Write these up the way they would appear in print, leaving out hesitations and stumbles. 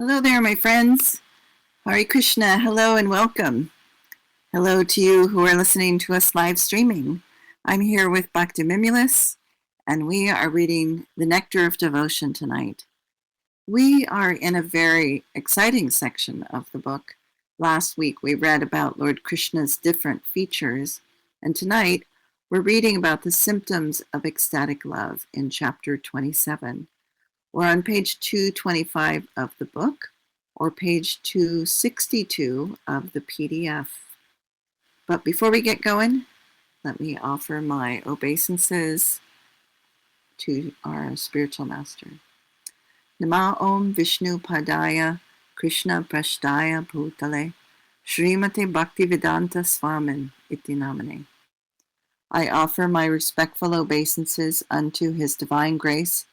Hello there, my friends. Hare Krishna. Hello and welcome. Hello to you who are listening to us live streaming. I'm here with Bhakti Mimulus, and we are reading the Nectar of Devotion tonight. We are in a very exciting section of the book. Last week we read about Lord Krishna's different features, and tonight we're reading about the symptoms of ecstatic love in chapter 27. We're on page 225 of the book, or page 262 of the PDF. But before we get going, let me offer my obeisances to our spiritual master. Nama Om Vishnu Padaya Krishna Prashtaya Bhutale Srimate Bhaktivedanta Swamin Iti Namane. I offer my respectful obeisances unto His Divine Grace,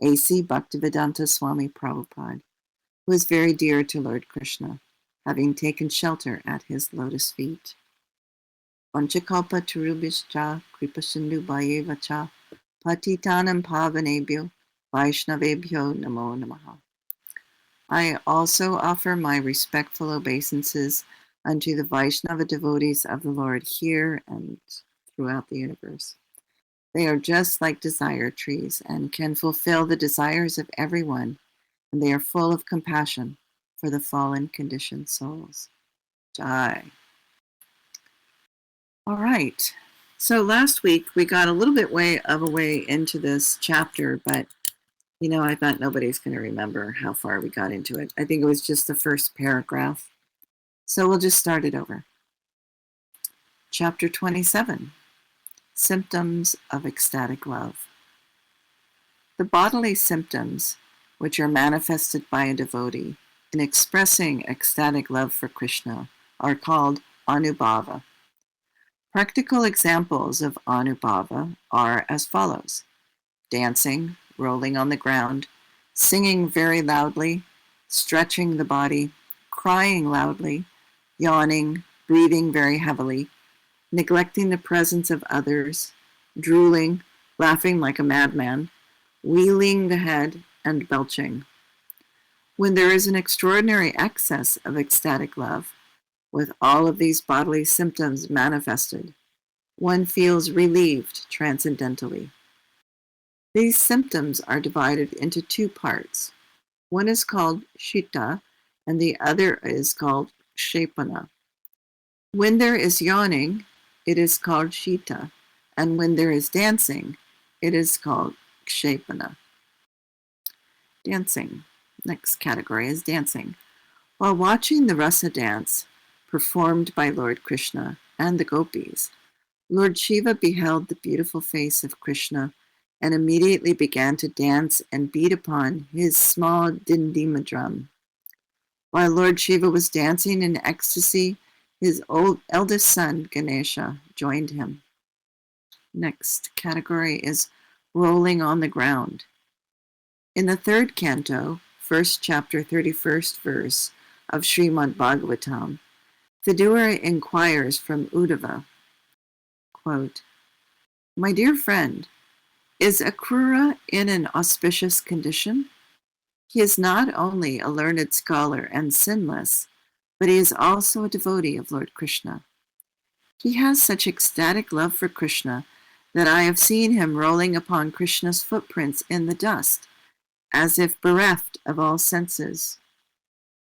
A.C. Bhaktivedanta Swami Prabhupada, who is very dear to Lord Krishna, having taken shelter at his lotus feet. Vanchakalpa Turubhishcha Kripasindhu Bhayevacha Patitanam Pavanebhyo Vaishnavebhyo Namo Namaha. I also offer my respectful obeisances unto the Vaishnava devotees of the Lord here and throughout the universe. They are just like desire trees and can fulfill the desires of everyone, and they are full of compassion for the fallen conditioned souls. Jai. All right. So last week we got a little bit way into this chapter, but I thought nobody's going to remember how far we got into it. I think it was just the first paragraph. So we'll just start it over. Chapter 27. Symptoms of ecstatic love. The bodily symptoms which are manifested by a devotee in expressing ecstatic love for Krishna are called anubhava. Practical examples of anubhava are as follows: dancing, rolling on the ground, singing very loudly, stretching the body, crying loudly, yawning, breathing very heavily, neglecting the presence of others, drooling, laughing like a madman, wheeling the head, and belching. When there is an extraordinary excess of ecstatic love, with all of these bodily symptoms manifested, one feels relieved transcendentally. These symptoms are divided into two parts. One is called shita, and the other is called kshepana. When there is yawning, it is called shita, and when there is dancing, it is called kshepana. Dancing. Next category is dancing. While watching the rasa dance performed by Lord Krishna and the gopis, Lord Shiva beheld the beautiful face of Krishna and immediately began to dance and beat upon his small dindima drum. While Lord Shiva was dancing in ecstasy, his eldest son, Ganesha, joined him. Next category is rolling on the ground. In the third canto, first chapter, 31st verse of Srimad Bhagavatam, Vidura inquires from Uddhava, quote, "My dear friend, is Akrura in an auspicious condition? He is not only a learned scholar and sinless, but he is also a devotee of Lord Krishna. He has such ecstatic love for Krishna that I have seen him rolling upon Krishna's footprints in the dust, as if bereft of all senses."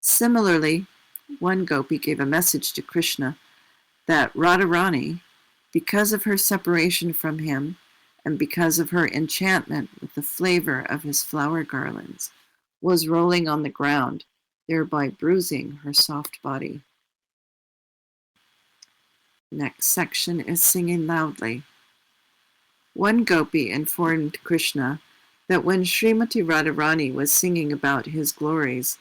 Similarly, one gopi gave a message to Krishna that Radharani, because of her separation from him and because of her enchantment with the flavor of his flower garlands, was rolling on the ground, thereby bruising her soft body. Next section is singing loudly. One gopi informed Krishna that when Srimati Radharani was singing about his glories,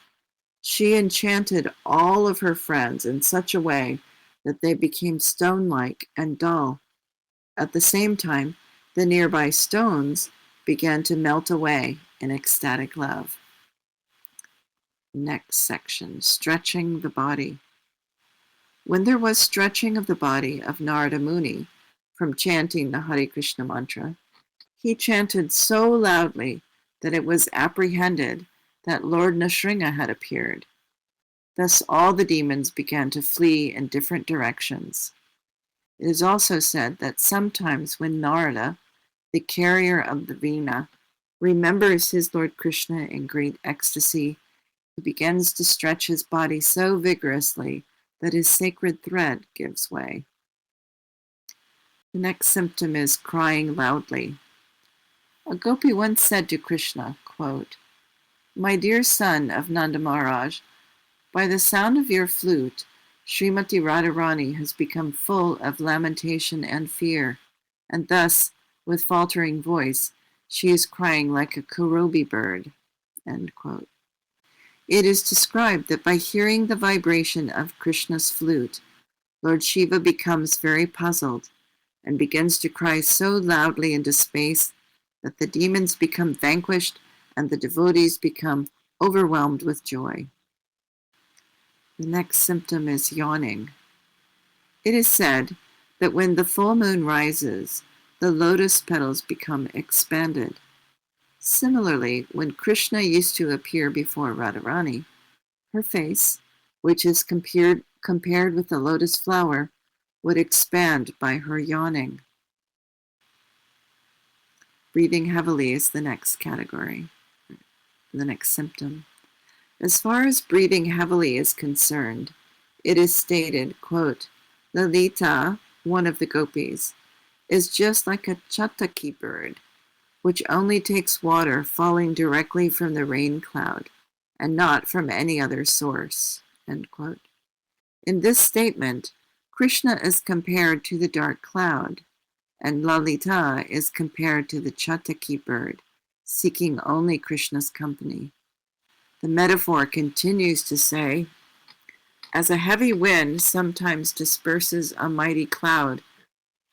she enchanted all of her friends in such a way that they became stone-like and dull. At the same time, the nearby stones began to melt away in ecstatic love. Next section, stretching the body. When there was stretching of the body of Narada Muni from chanting the Hare Krishna mantra, he chanted so loudly that it was apprehended that Lord Nrsimha had appeared. Thus all the demons began to flee in different directions. It is also said that sometimes when Narada, the carrier of the Veena, remembers his Lord Krishna in great ecstasy, he begins to stretch his body so vigorously that his sacred thread gives way. The next symptom is crying loudly. A gopi once said to Krishna, quote, "My dear son of Nanda Maharaj, by the sound of your flute, Srimati Radharani has become full of lamentation and fear, and thus, with faltering voice, she is crying like a Kurobi bird." End quote. It is described that by hearing the vibration of Krishna's flute, Lord Shiva becomes very puzzled and begins to cry so loudly into space that the demons become vanquished and the devotees become overwhelmed with joy. The next symptom is yawning. It is said that when the full moon rises, the lotus petals become expanded. Similarly, when Krishna used to appear before Radharani, her face, which is compared with the lotus flower, would expand by her yawning. Breathing heavily is the next category, the next symptom. As far as breathing heavily is concerned, it is stated, quote, Lalita, one of the gopis, is just like a chataki bird, which only takes water falling directly from the rain cloud and not from any other source. End quote. In this statement, Krishna is compared to the dark cloud, and Lalita is compared to the chataki bird, seeking only Krishna's company. The metaphor continues to say, as a heavy wind sometimes disperses a mighty cloud,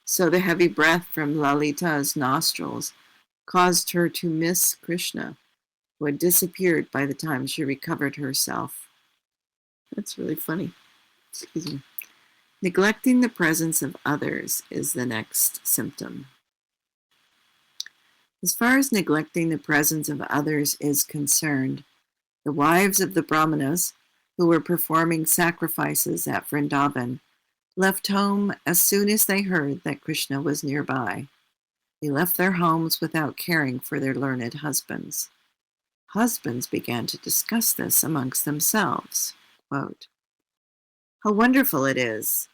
so the heavy breath from Lalita's nostrils caused her to miss Krishna, who had disappeared by the time she recovered herself. That's really funny. Excuse me. Neglecting the presence of others is the next symptom. As far as neglecting the presence of others is concerned, the wives of the Brahmanas, who were performing sacrifices at Vrindavan, left home as soon as they heard that Krishna was nearby. They left their homes without caring for their learned husbands. Husbands began to discuss this amongst themselves. Quote, how wonderful it is,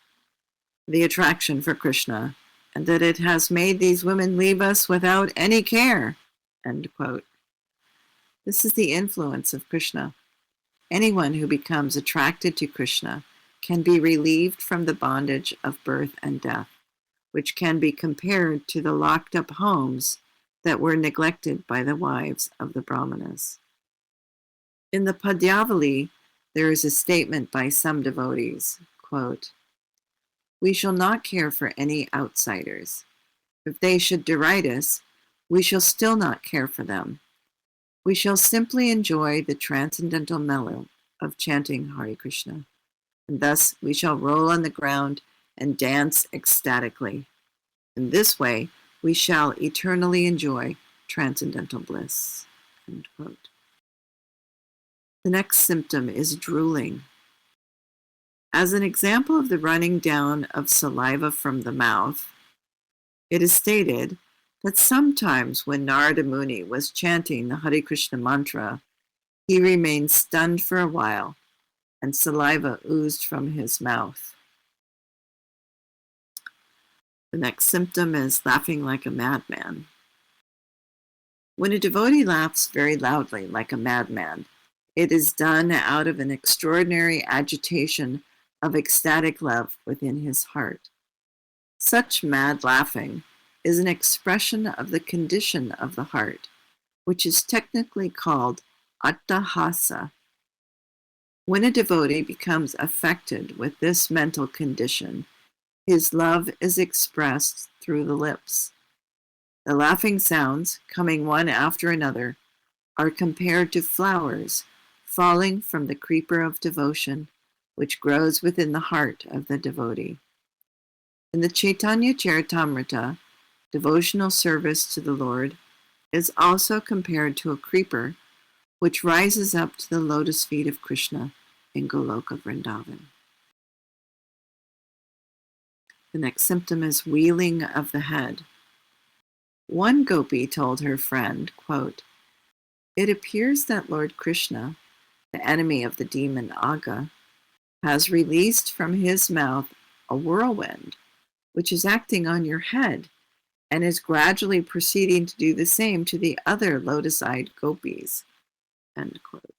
the attraction for Krishna, and that it has made these women leave us without any care. End quote. This is the influence of Krishna. Anyone who becomes attracted to Krishna can be relieved from the bondage of birth and death, which can be compared to the locked up homes that were neglected by the wives of the Brahmanas. In the Padyavali, there is a statement by some devotees, quote, we shall not care for any outsiders. If they should deride us, we shall still not care for them. We shall simply enjoy the transcendental mellow of chanting Hare Krishna, and thus we shall roll on the ground and dance ecstatically. In this way, we shall eternally enjoy transcendental bliss. End quote. The next symptom is drooling. As an example of the running down of saliva from the mouth, it is stated that sometimes when Narada Muni was chanting the Hare Krishna mantra, he remained stunned for a while, and saliva oozed from his mouth. The next symptom is laughing like a madman. When a devotee laughs very loudly like a madman, it is done out of an extraordinary agitation of ecstatic love within his heart. Such mad laughing is an expression of the condition of the heart, which is technically called attahasa. When a devotee becomes affected with this mental condition, his love is expressed through the lips. The laughing sounds, coming one after another, are compared to flowers falling from the creeper of devotion, which grows within the heart of the devotee. In the Chaitanya Charitamrita, devotional service to the Lord is also compared to a creeper which rises up to the lotus feet of Krishna in Goloka Vrindavan. The next symptom is wheeling of the head. One gopi told her friend, quote, "It appears that Lord Krishna, the enemy of the demon Aga, has released from his mouth a whirlwind, which is acting on your head and is gradually proceeding to do the same to the other lotus-eyed gopis." End quote.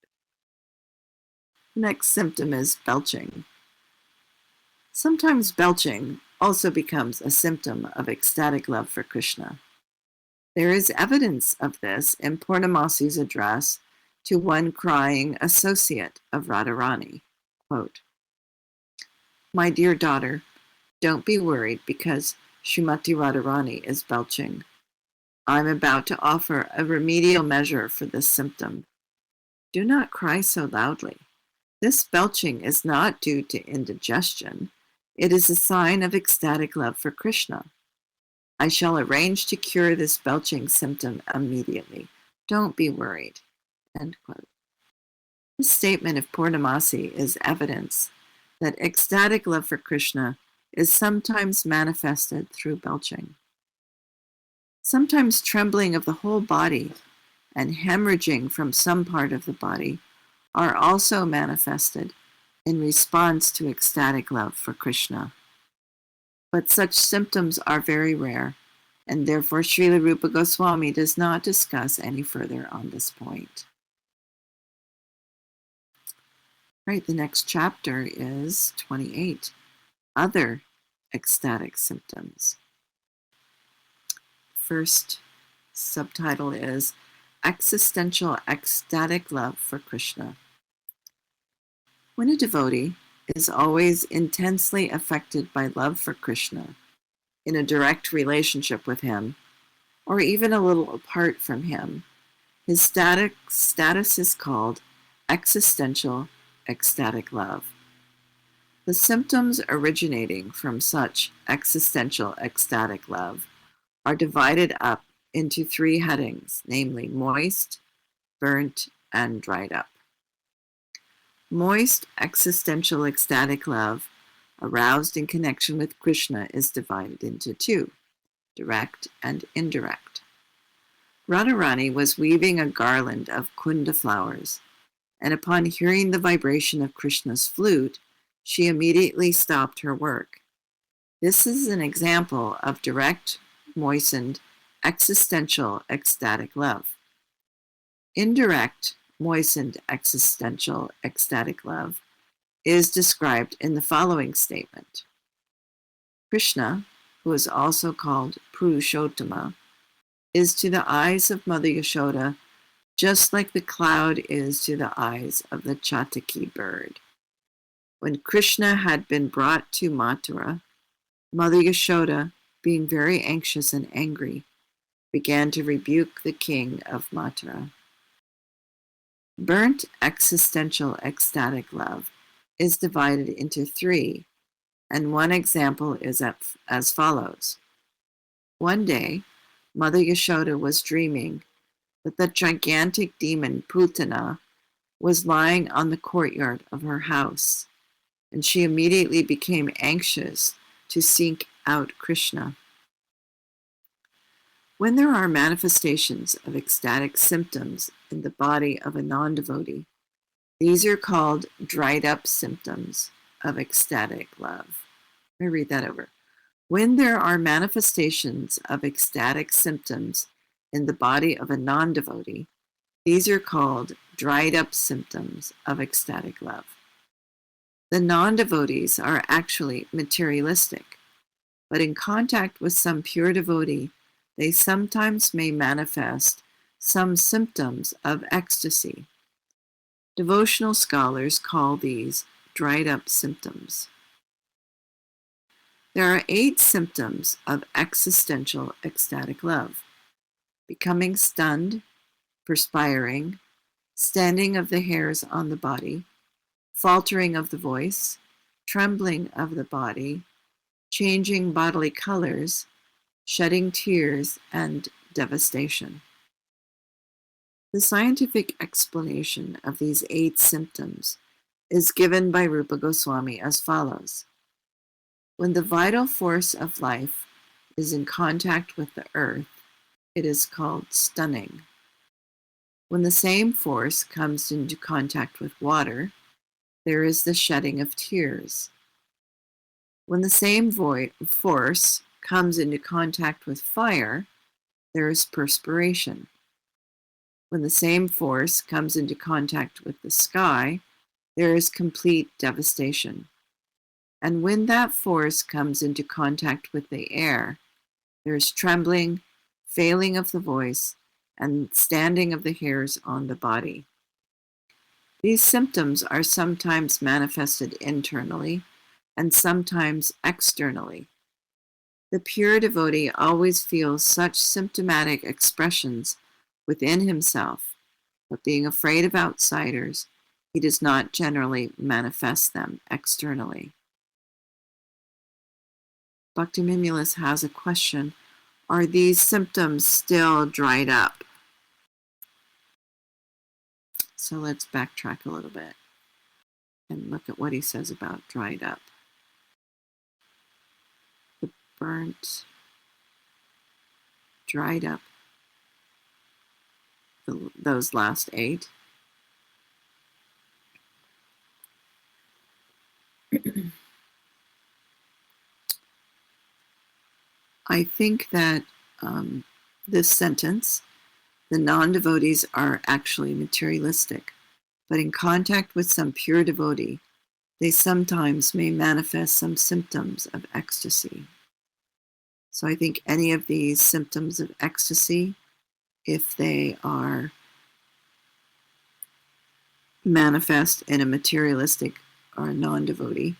The next symptom is belching. Sometimes belching also becomes a symptom of ecstatic love for Krishna. There is evidence of this in Purnamasi's address to one crying associate of Radharani. Quote, "My dear daughter, don't be worried because Srimati Radharani is belching. I'm about to offer a remedial measure for this symptom. Do not cry so loudly. This belching is not due to indigestion. It is a sign of ecstatic love for Krishna. I shall arrange to cure this belching symptom immediately. Don't be worried." End quote. This statement of Purnamasi is evidence that ecstatic love for Krishna is sometimes manifested through belching. Sometimes trembling of the whole body and hemorrhaging from some part of the body are also manifested in response to ecstatic love for Krishna. But such symptoms are very rare, and therefore Srila Rupa Goswami does not discuss any further on this point. Right, the next chapter is 28, Other Ecstatic Symptoms. First subtitle is Existential Ecstatic Love for Krishna. When a devotee is always intensely affected by love for Krishna, in a direct relationship with him, or even a little apart from him, his status is called existential ecstatic love. The symptoms originating from such existential ecstatic love are divided up into three headings, namely moist, burnt, and dried up. Moist existential ecstatic love aroused in connection with Krishna is divided into two, direct and indirect. Radharani was weaving a garland of kunda flowers, and upon hearing the vibration of Krishna's flute, she immediately stopped her work. This is an example of direct, moistened, existential ecstatic love. Indirect, moistened existential ecstatic love is described in the following statement. Krishna, who is also called Purushottama, is to the eyes of Mother Yashoda just like the cloud is to the eyes of the Chataki bird. When Krishna had been brought to Mathura, Mother Yashoda, being very anxious and angry, began to rebuke the king of Mathura. Burnt existential ecstatic love is divided into three, and one example is as follows. One day, Mother Yashoda was dreaming that the gigantic demon Putana was lying on the courtyard of her house, and she immediately became anxious to seek out Krishna. When there are manifestations of ecstatic symptoms in the body of a non-devotee, these are called dried up symptoms of ecstatic love. Let me read that over. When there are manifestations of ecstatic symptoms in the body of a non-devotee, these are called dried up symptoms of ecstatic love. The non-devotees are actually materialistic, but in contact with some pure devotee, they sometimes may manifest some symptoms of ecstasy. Devotional scholars call these dried up symptoms. There are 8 symptoms of existential ecstatic love: becoming stunned, perspiring, standing of the hairs on the body, faltering of the voice, trembling of the body, changing bodily colors, shedding tears, and devastation. The scientific explanation of these 8 symptoms is given by Rupa Goswami as follows. When the vital force of life is in contact with the earth, it is called stunning. When the same force comes into contact with water, there is the shedding of tears. When the same force comes into contact with fire, there is perspiration. When the same force comes into contact with the sky, there is complete devastation. And when that force comes into contact with the air, there is trembling, failing of the voice, and standing of the hairs on the body. These symptoms are sometimes manifested internally and sometimes externally. The pure devotee always feels such symptomatic expressions within himself, but being afraid of outsiders, he does not generally manifest them externally. Bhakti-Mimulus has a question. Are these symptoms still dried up? So let's backtrack a little bit and look at what he says about dried up. The burnt, dried up, those last 8. I think that this sentence, the non-devotees are actually materialistic, but in contact with some pure devotee, they sometimes may manifest some symptoms of ecstasy. So I think any of these symptoms of ecstasy, if they are manifest in a materialistic or a non-devotee,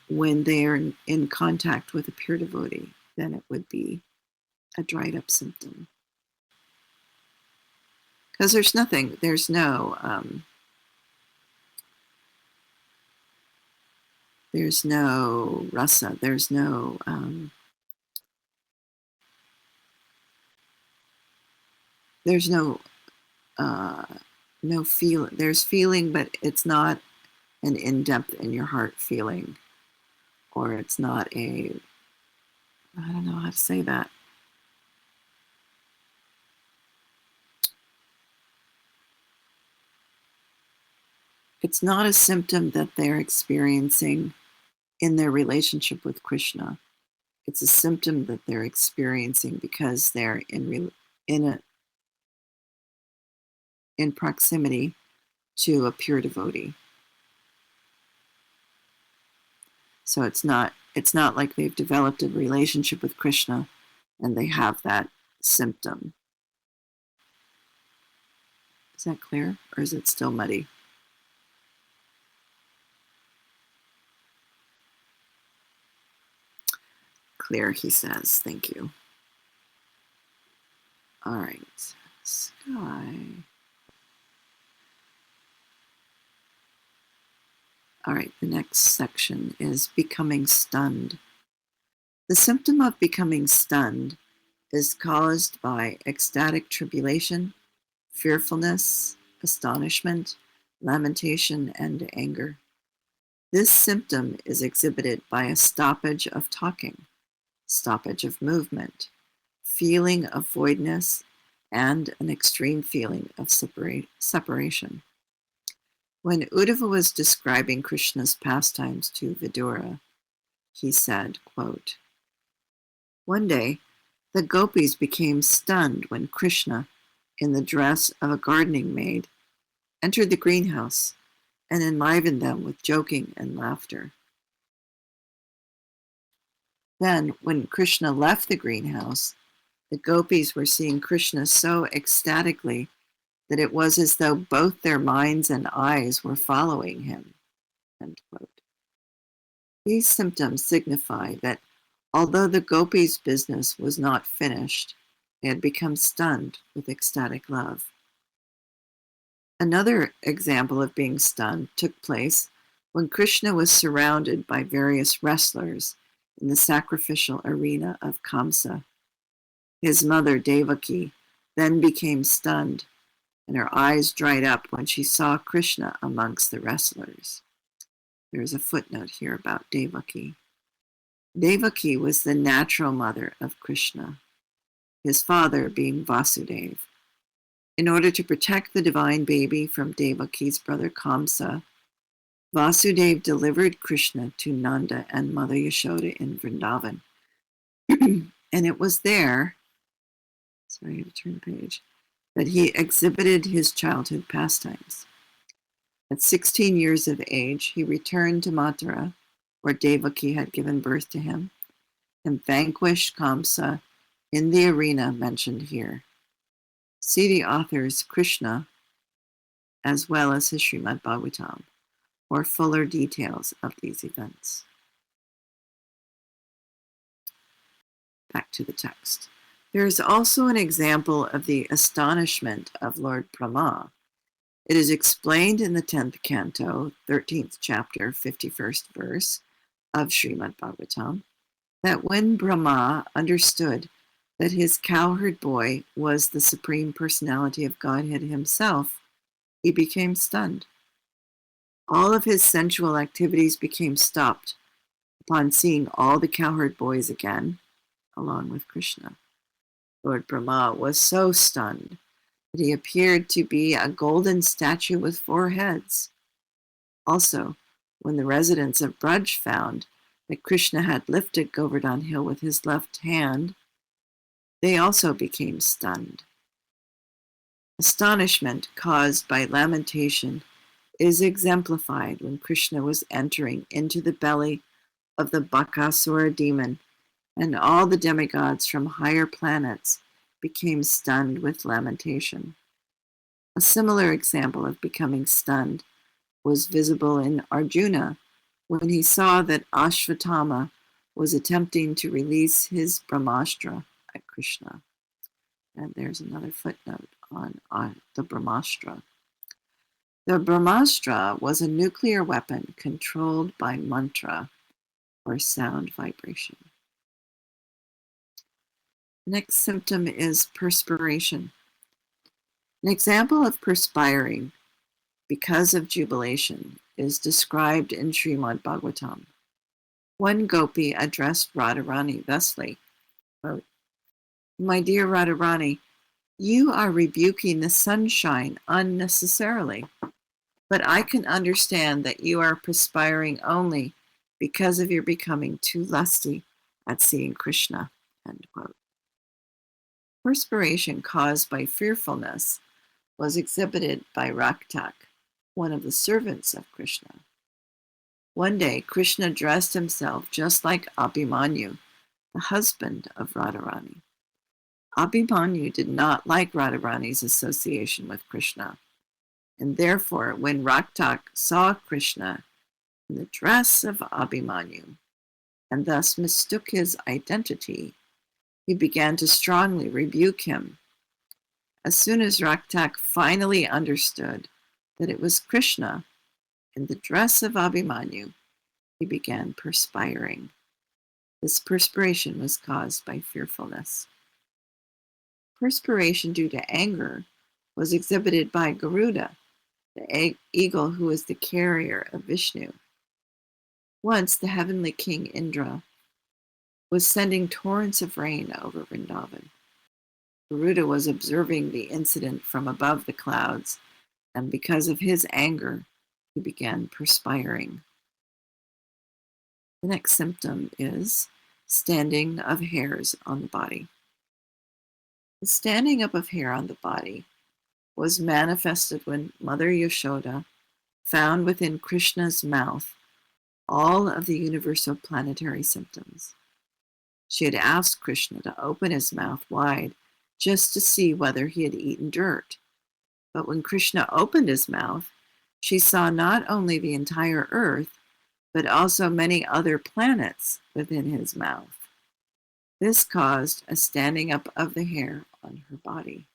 when they are in contact with a pure devotee, then it would be a dried up symptom. Because there's no rasa, there's no feel. There's feeling, but it's not an in-depth in your heart feeling, or it's not I don't know how to say that. It's not a symptom that they're experiencing in their relationship with Krishna. It's a symptom that they're experiencing because they're in proximity to a pure devotee. So it's not like they've developed a relationship with Krishna and they have that symptom. Is that clear, or is it still muddy? Clear, he says. Thank you. All right. Sky. All right, the next section is becoming stunned. The symptom of becoming stunned is caused by ecstatic tribulation, fearfulness, astonishment, lamentation, and anger. This symptom is exhibited by a stoppage of talking, stoppage of movement, feeling of voidness, and an extreme feeling of separation. When Uddhava was describing Krishna's pastimes to Vidura, he said, quote, "One day, the gopis became stunned when Krishna, in the dress of a gardening maid, entered the greenhouse and enlivened them with joking and laughter. Then, when Krishna left the greenhouse, the gopis were seeing Krishna so ecstatically that it was as though both their minds and eyes were following him." End quote. These symptoms signify that although the gopis' business was not finished, they had become stunned with ecstatic love. Another example of being stunned took place when Krishna was surrounded by various wrestlers in the sacrificial arena of Kamsa. His mother, Devaki, then became stunned and her eyes dried up when she saw Krishna amongst the wrestlers. There's a footnote here about Devaki. Devaki was the natural mother of Krishna, his father being Vasudeva. In order to protect the divine baby from Devaki's brother Kamsa, Vasudeva delivered Krishna to Nanda and Mother Yashoda in Vrindavan. And it was there, sorry, I have to turn the page, that he exhibited his childhood pastimes. At 16 years of age, he returned to Mathura, where Devaki had given birth to him, and vanquished Kamsa in the arena mentioned here. See the author's Krishna, as well as his Srimad Bhagavatam, for fuller details of these events. Back to the text. There is also an example of the astonishment of Lord Brahma. It is explained in the 10th canto, 13th chapter, 51st verse of Srimad Bhagavatam, that when Brahma understood that his cowherd boy was the Supreme Personality of Godhead himself, he became stunned. All of his sensual activities became stopped upon seeing all the cowherd boys again, along with Krishna. Lord Brahma was so stunned that he appeared to be a golden statue with 4 heads. Also, when the residents of Braj found that Krishna had lifted Govardhan Hill with his left hand, they also became stunned. Astonishment caused by lamentation is exemplified when Krishna was entering into the belly of the Bakasura demon, and all the demigods from higher planets became stunned with lamentation. A similar example of becoming stunned was visible in Arjuna when he saw that Ashvatthama was attempting to release his Brahmastra at Krishna. And there's another footnote on the Brahmastra. The Brahmastra was a nuclear weapon controlled by mantra, or sound vibration. The next symptom is perspiration. An example of perspiring because of jubilation is described in Srimad Bhagavatam. One gopi addressed Radharani thusly, quote, "My dear Radharani, you are rebuking the sunshine unnecessarily, but I can understand that you are perspiring only because of your becoming too lusty at seeing Krishna." End quote. Perspiration caused by fearfulness was exhibited by Raktak, one of the servants of Krishna. One day, Krishna dressed himself just like Abhimanyu, the husband of Radharani. Abhimanyu did not like Radharani's association with Krishna, and therefore, when Raktak saw Krishna in the dress of Abhimanyu, and thus mistook his identity, he began to strongly rebuke him. As soon as Raktak finally understood that it was Krishna in the dress of Abhimanyu, he began perspiring. This perspiration was caused by fearfulness. Perspiration due to anger was exhibited by Garuda, the eagle who was the carrier of Vishnu. Once the heavenly king Indra was sending torrents of rain over Vrindavan. Garuda was observing the incident from above the clouds, and because of his anger, he began perspiring. The next symptom is standing of hairs on the body. The standing up of hair on the body was manifested when Mother Yashoda found within Krishna's mouth all of the universal planetary symptoms. She had asked Krishna to open his mouth wide just to see whether he had eaten dirt. But when Krishna opened his mouth, she saw not only the entire earth, but also many other planets within his mouth. This caused a standing up of the hair on her body.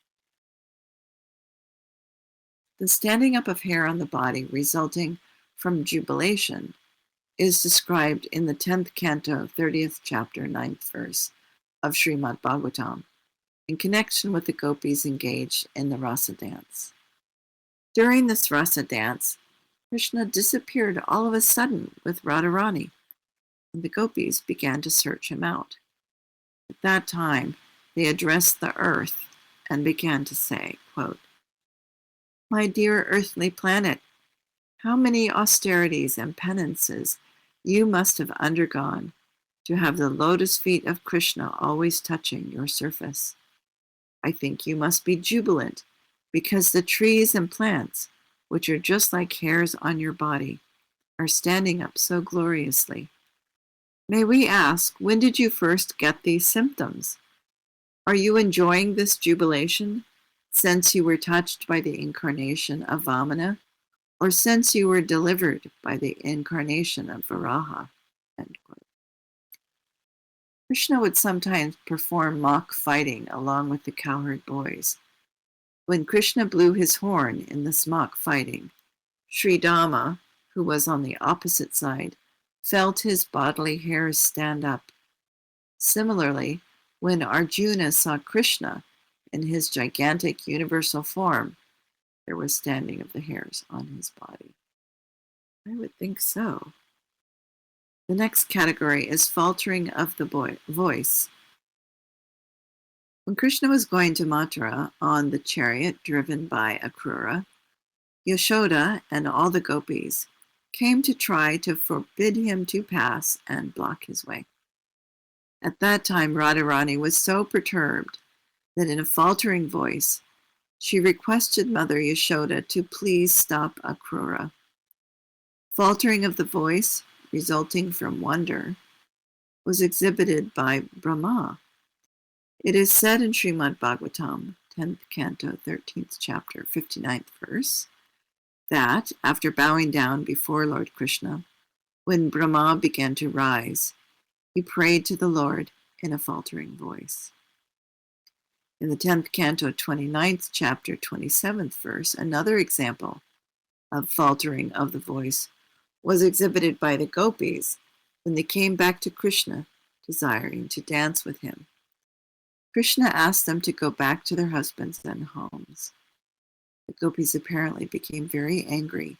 The standing up of hair on the body resulting from jubilation is described in the 10th canto, 30th chapter, 9th verse of Srimad Bhagavatam, in connection with the gopis engaged in the rasa dance. During this rasa dance, Krishna disappeared all of a sudden with Radharani, and the gopis began to search him out. At that time, they addressed the earth and began to say, quote, "My dear earthly planet, how many austerities and penances you must have undergone to have the lotus feet of Krishna always touching your surface. I think you must be jubilant because the trees and plants, which are just like hairs on your body, are standing up so gloriously. May we ask, when did you first get these symptoms? Are you enjoying this jubilation since you were touched by the incarnation of Vamana, or since you were delivered by the incarnation of Varaha?" End quote. Krishna would sometimes perform mock fighting along with the cowherd boys. When Krishna blew his horn in this mock fighting, Sri Dama, who was on the opposite side, felt his bodily hairs stand up. Similarly, when Arjuna saw Krishna in his gigantic universal form, there was standing of the hairs on his body. I would think so. The next category is faltering of the voice. When Krishna was going to Mathura on the chariot driven by Akrura, Yashoda and all the gopis came to try to forbid him to pass and block his way. At that time, Radharani was so perturbed that in a faltering voice, she requested Mother Yashoda to please stop Akrura. Faltering of the voice, resulting from wonder, was exhibited by Brahma. It is said in Srimad Bhagavatam, 10th canto, 13th chapter, 59th verse, that after bowing down before Lord Krishna, when Brahma began to rise, he prayed to the Lord in a faltering voice. In the 10th canto, 29th chapter, 27th verse, another example of faltering of the voice was exhibited by the gopis when they came back to Krishna, desiring to dance with him. Krishna asked them to go back to their husbands and homes. The gopis apparently became very angry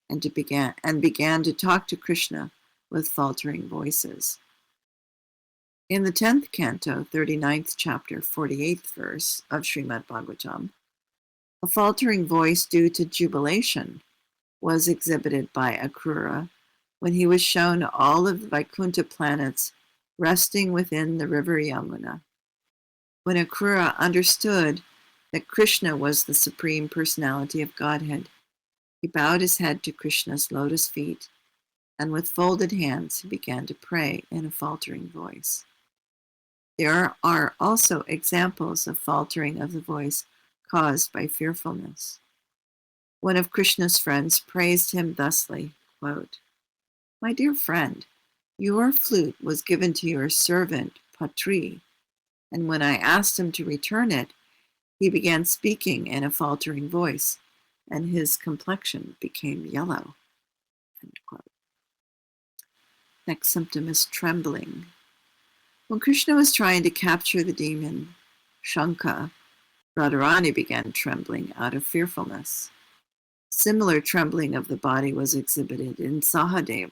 and began to talk to Krishna with faltering voices. In the 10th canto, 39th chapter, 48th verse of Srimad Bhagavatam, a faltering voice due to jubilation was exhibited by Akrura when he was shown all of the Vaikuntha planets resting within the river Yamuna. When Akrura understood that Krishna was the Supreme Personality of Godhead, he bowed his head to Krishna's lotus feet, and with folded hands he began to pray in a faltering voice. There are also examples of faltering of the voice caused by fearfulness. One of Krishna's friends praised him thusly, quote, "My dear friend, your flute was given to your servant Patri, and when I asked him to return it, he began speaking in a faltering voice, and his complexion became yellow." End quote. Next symptom is trembling. When Krishna was trying to capture the demon Shanka, Radharani began trembling out of fearfulness. Similar trembling of the body was exhibited in Sahadev,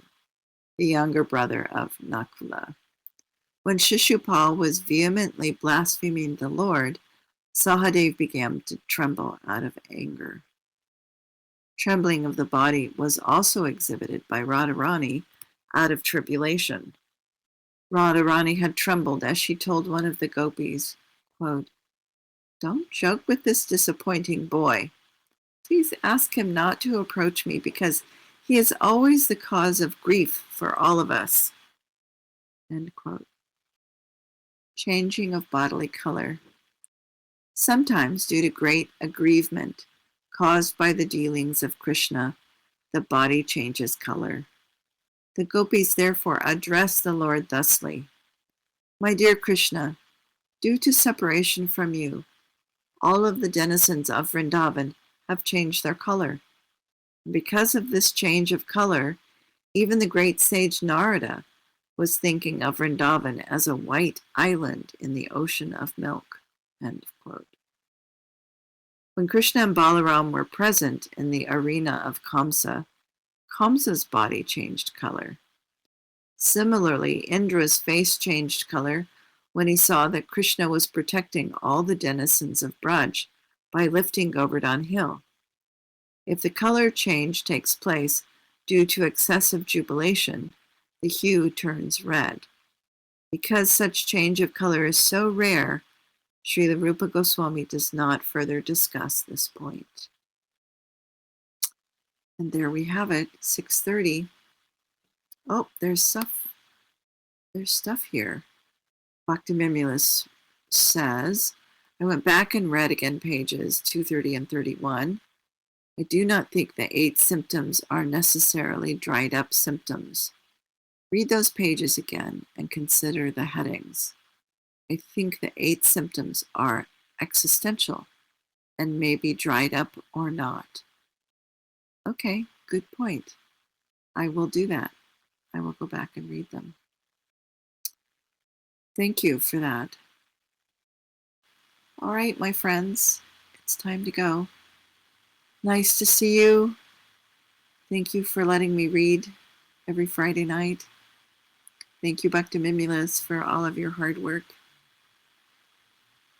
the younger brother of Nakula. When Shishupal was vehemently blaspheming the Lord, Sahadev began to tremble out of anger. Trembling of the body was also exhibited by Radharani out of tribulation. Radharani had trembled as she told one of the gopis, quote, "Don't joke with this disappointing boy. Please ask him not to approach me because he is always the cause of grief for all of us." End quote. Changing of bodily color. Sometimes, due to great aggrievement caused by the dealings of Krishna, the body changes color. The gopis therefore address the Lord thusly, "My dear Krishna, due to separation from you, all of the denizens of Vrindavan have changed their color. Because of this change of color, even the great sage Narada was thinking of Vrindavan as a white island in the ocean of milk." End quote. When Krishna and Balaram were present in the arena of Kamsa, Kamsa's body changed color. Similarly, Indra's face changed color when he saw that Krishna was protecting all the denizens of Braj by lifting Govardhan Hill. If the color change takes place due to excessive jubilation, the hue turns red. Because such change of color is so rare, Srila Rupa Goswami does not further discuss this point. And there we have it, 6:30. Oh, there's stuff here. Bhaktivinoda says, I went back and read again pages 230 and 31. I do not think the 8 symptoms are necessarily dried up symptoms. Read those pages again and consider the headings. I think the 8 symptoms are existential and may be dried up or not. Okay, good point. I will do that. I will go back and read them. Thank you for that. All right, my friends, it's time to go. Nice to see you. Thank you for letting me read every Friday night. Thank you, Bhaktivinoda, for all of your hard work.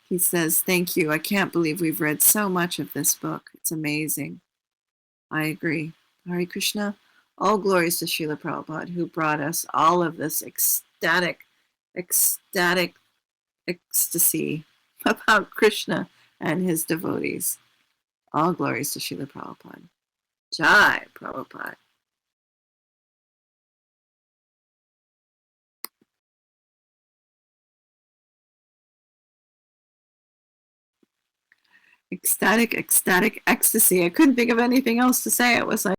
He says, thank you. I can't believe we've read so much of this book. It's amazing. I agree. Hare Krishna. All glories to Srila Prabhupada, who brought us all of this ecstatic ecstasy about Krishna and his devotees. All glories to Srila Prabhupada. Jai Prabhupada. Ecstatic ecstasy. I couldn't think of anything else to say. It was like